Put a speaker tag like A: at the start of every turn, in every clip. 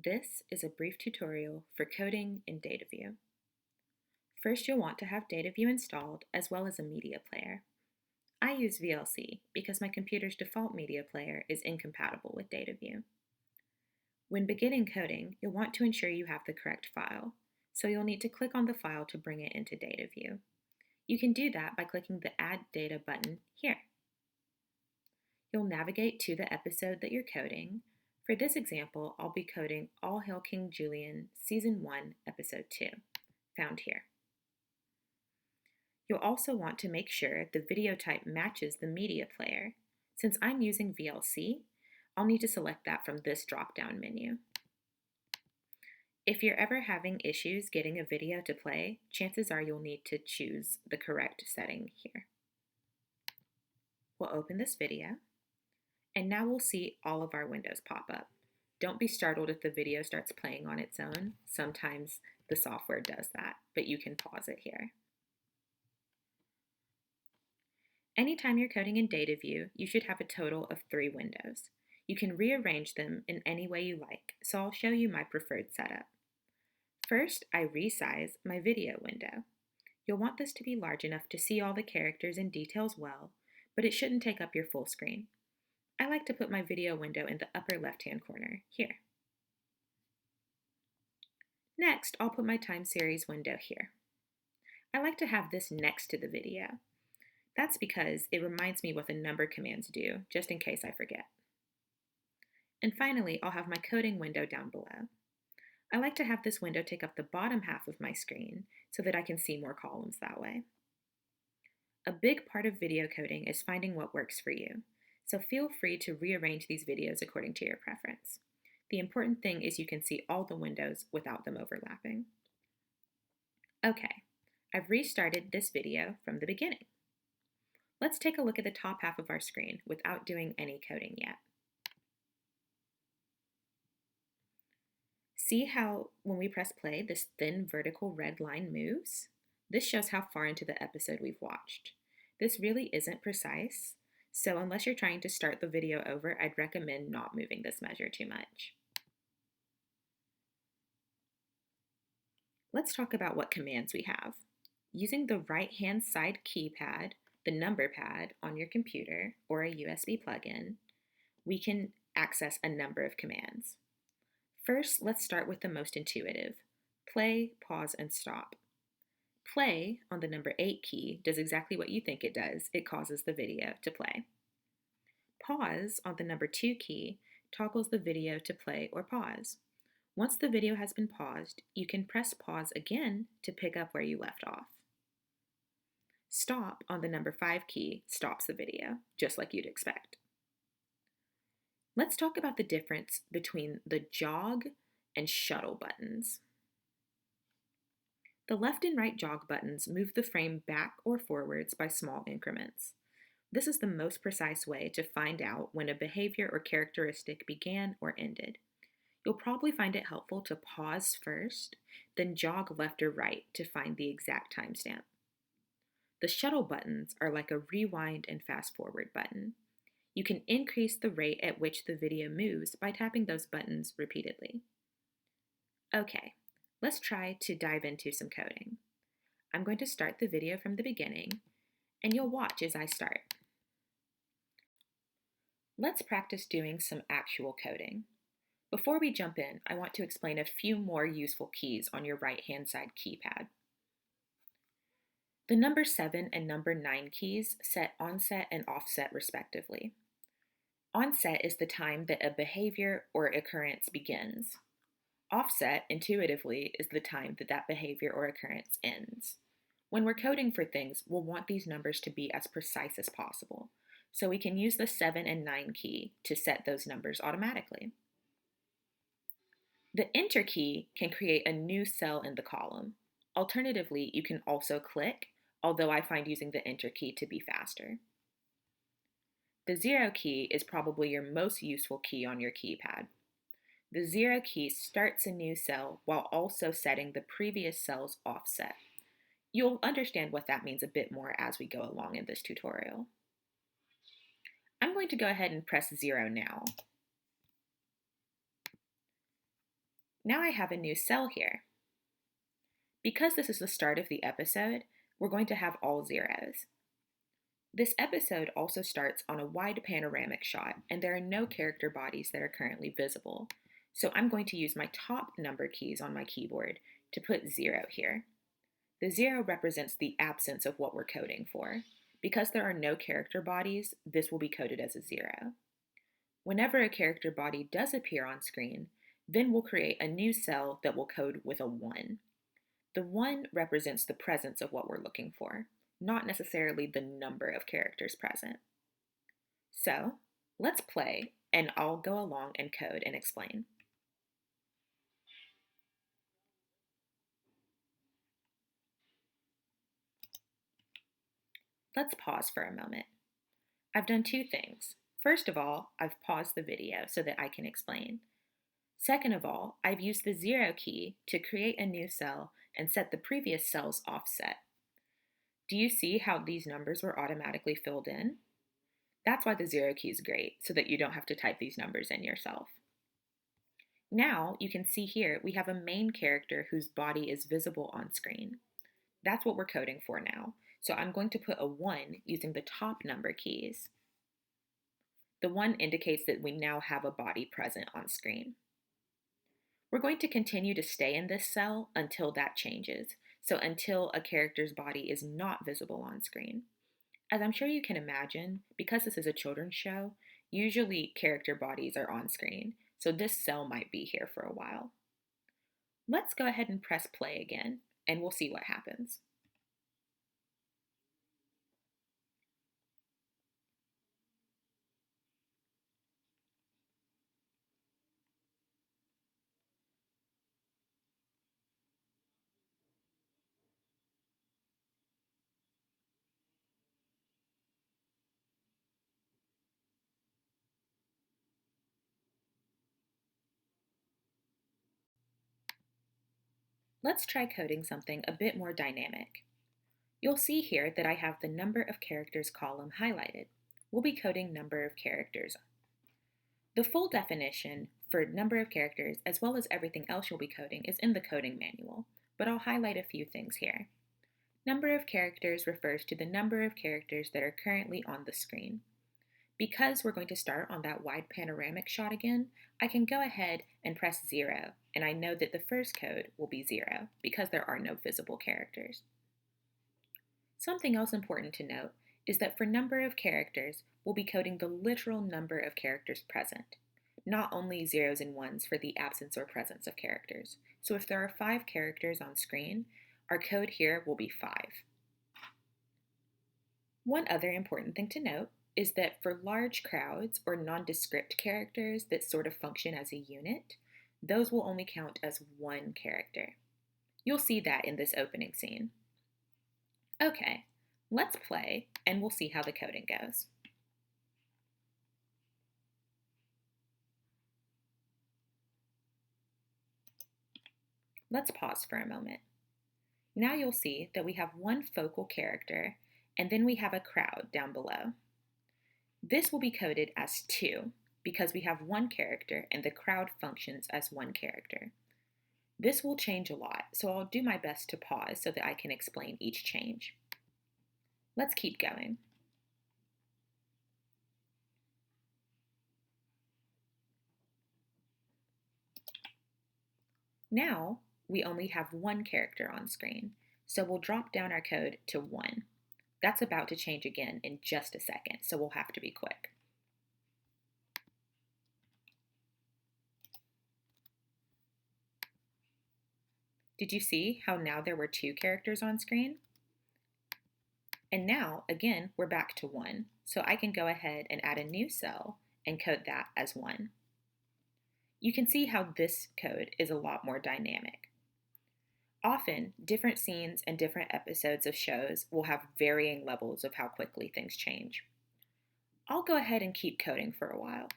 A: This is a brief tutorial for coding in DataView. First, you'll want to have DataView installed as well as a media player. I use VLC because my computer's default media player is incompatible with DataView. When beginning coding, you'll want to ensure you have the correct file, so you'll need to click on the file to bring it into DataView. You can do that by clicking the Add Data button here. You'll navigate to the episode that you're coding. For this example, I'll be coding All Hail King Julian Season 1, Episode 2, found here. You'll also want to make sure the video type matches the media player. Since I'm using VLC, I'll need to select that from this drop-down menu. If you're ever having issues getting a video to play, chances are you'll need to choose the correct setting here. We'll open this video. And now we'll see all of our windows pop up. Don't be startled if the video starts playing on its own. Sometimes the software does that, but you can pause it here. Anytime you're coding in DataView, you should have a total of 3 windows. You can rearrange them in any way you like, so I'll show you my preferred setup. First, I resize my video window. You'll want this to be large enough to see all the characters and details well, but it shouldn't take up your full screen. I like to put my video window in the upper left-hand corner, here. Next, I'll put my time series window here. I like to have this next to the video. That's because it reminds me what the number commands do, just in case I forget. And finally, I'll have my coding window down below. I like to have this window take up the bottom half of my screen so that I can see more columns that way. A big part of video coding is finding what works for you. So feel free to rearrange these videos according to your preference. The important thing is you can see all the windows without them overlapping. Okay, I've restarted this video from the beginning. Let's take a look at the top half of our screen without doing any coding yet. See how when we press play, this thin vertical red line moves? This shows how far into the episode we've watched. This really isn't precise. So unless you're trying to start the video over, I'd recommend not moving this measure too much. Let's talk about what commands we have. Using the right-hand side keypad, the number pad on your computer, or a USB plug-in, we can access a number of commands. First, let's start with the most intuitive: play, pause, and stop. Play on the number 8 key does exactly what you think it does. It causes the video to play. Pause on the number 2 key toggles the video to play or pause. Once the video has been paused, you can press pause again to pick up where you left off. Stop on the number 5 key stops the video, just like you'd expect. Let's talk about the difference between the jog and shuttle buttons. The left and right jog buttons move the frame back or forwards by small increments. This is the most precise way to find out when a behavior or characteristic began or ended. You'll probably find it helpful to pause first, then jog left or right to find the exact timestamp. The shuttle buttons are like a rewind and fast forward button. You can increase the rate at which the video moves by tapping those buttons repeatedly. Okay. Let's try to dive into some coding. I'm going to start the video from the beginning, and you'll watch as I start. Let's practice doing some actual coding. Before we jump in, I want to explain a few more useful keys on your right-hand side keypad. The number 7 and number 9 keys set onset and offset respectively. Onset is the time that a behavior or occurrence begins. Offset, intuitively, is the time that that behavior or occurrence ends. When we're coding for things, we'll want these numbers to be as precise as possible, so we can use the 7 and 9 key to set those numbers automatically. The Enter key can create a new cell in the column. Alternatively, you can also click, although I find using the Enter key to be faster. The 0 key is probably your most useful key on your keypad. The 0 key starts a new cell while also setting the previous cell's offset. You'll understand what that means a bit more as we go along in this tutorial. I'm going to go ahead and press 0 now. Now I have a new cell here. Because this is the start of the episode, we're going to have all zeros. This episode also starts on a wide panoramic shot, and there are no character bodies that are currently visible. So I'm going to use my top number keys on my keyboard to put 0 here. The 0 represents the absence of what we're coding for. Because there are no character bodies, this will be coded as a 0. Whenever a character body does appear on screen, then we'll create a new cell that will code with a 1. The 1 represents the presence of what we're looking for, not necessarily the number of characters present. So, let's play, and I'll go along and code and explain. Let's pause for a moment. I've done 2 things. First of all, I've paused the video so that I can explain. Second of all, I've used the 0 key to create a new cell and set the previous cell's offset. Do you see how these numbers were automatically filled in? That's why the 0 key is great, so that you don't have to type these numbers in yourself. Now you can see here we have a main character whose body is visible on screen. That's what we're coding for now. So I'm going to put a 1 using the top number keys. The 1 indicates that we now have a body present on screen. We're going to continue to stay in this cell until that changes, so until a character's body is not visible on screen. As I'm sure you can imagine, because this is a children's show, usually character bodies are on screen, so this cell might be here for a while. Let's go ahead and press play again, and we'll see what happens. Let's try coding something a bit more dynamic. You'll see here that I have the number of characters column highlighted. We'll be coding number of characters. The full definition for number of characters, as well as everything else you'll be coding, is in the coding manual, but I'll highlight a few things here. Number of characters refers to the number of characters that are currently on the screen. Because we're going to start on that wide panoramic shot again, I can go ahead and press 0, and I know that the first code will be 0 because there are no visible characters. Something else important to note is that for number of characters, we'll be coding the literal number of characters present, not only zeros and ones for the absence or presence of characters. So if there are 5 characters on screen, our code here will be 5. One other important thing to note is that for large crowds or nondescript characters that sort of function as a unit, those will only count as 1 character. You'll see that in this opening scene. Okay, let's play and we'll see how the coding goes. Let's pause for a moment. Now you'll see that we have 1 focal character and then we have a crowd down below. This will be coded as 2 because we have 1 character and the crowd functions as 1 character. This will change a lot, so I'll do my best to pause so that I can explain each change. Let's keep going. Now, we only have 1 character on screen, so we'll drop down our code to 1. That's about to change again in just a second, so we'll have to be quick. Did you see how now there were 2 characters on screen? And now, again, we're back to 1, so I can go ahead and add a new cell and code that as 1. You can see how this code is a lot more dynamic. Often, different scenes and different episodes of shows will have varying levels of how quickly things change. I'll go ahead and keep coding for a while.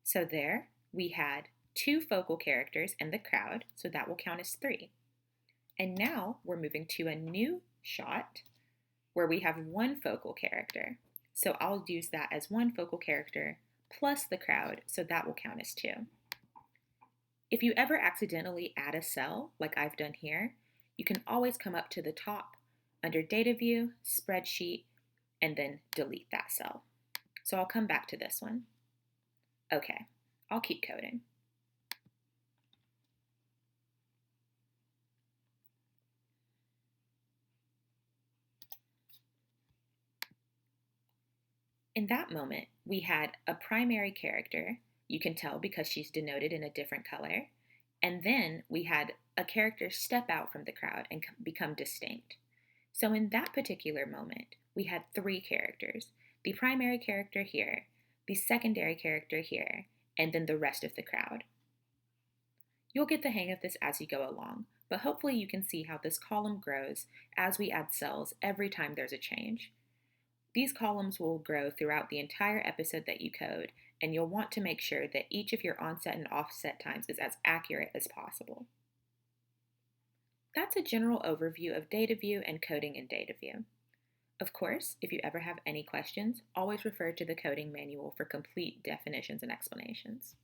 A: So there, we had 2 focal characters in the crowd, so that will count as 3. And now we're moving to a new shot where we have one focal character. So I'll use that as one focal character plus the crowd, so that will count as 2. If you ever accidentally add a cell, like I've done here, you can always come up to the top under Data View, Spreadsheet, and then delete that cell. So I'll come back to this one. Okay, I'll keep coding. In that moment, we had a primary character, you can tell because she's denoted in a different color, and then we had a character step out from the crowd and become distinct. So in that particular moment, we had 3 characters, the primary character here, the secondary character here, and then the rest of the crowd. You'll get the hang of this as you go along, but hopefully you can see how this column grows as we add cells every time there's a change. These columns will grow throughout the entire episode that you code, and you'll want to make sure that each of your onset and offset times is as accurate as possible. That's a general overview of Data View and coding in Data View. Of course, if you ever have any questions, always refer to the coding manual for complete definitions and explanations.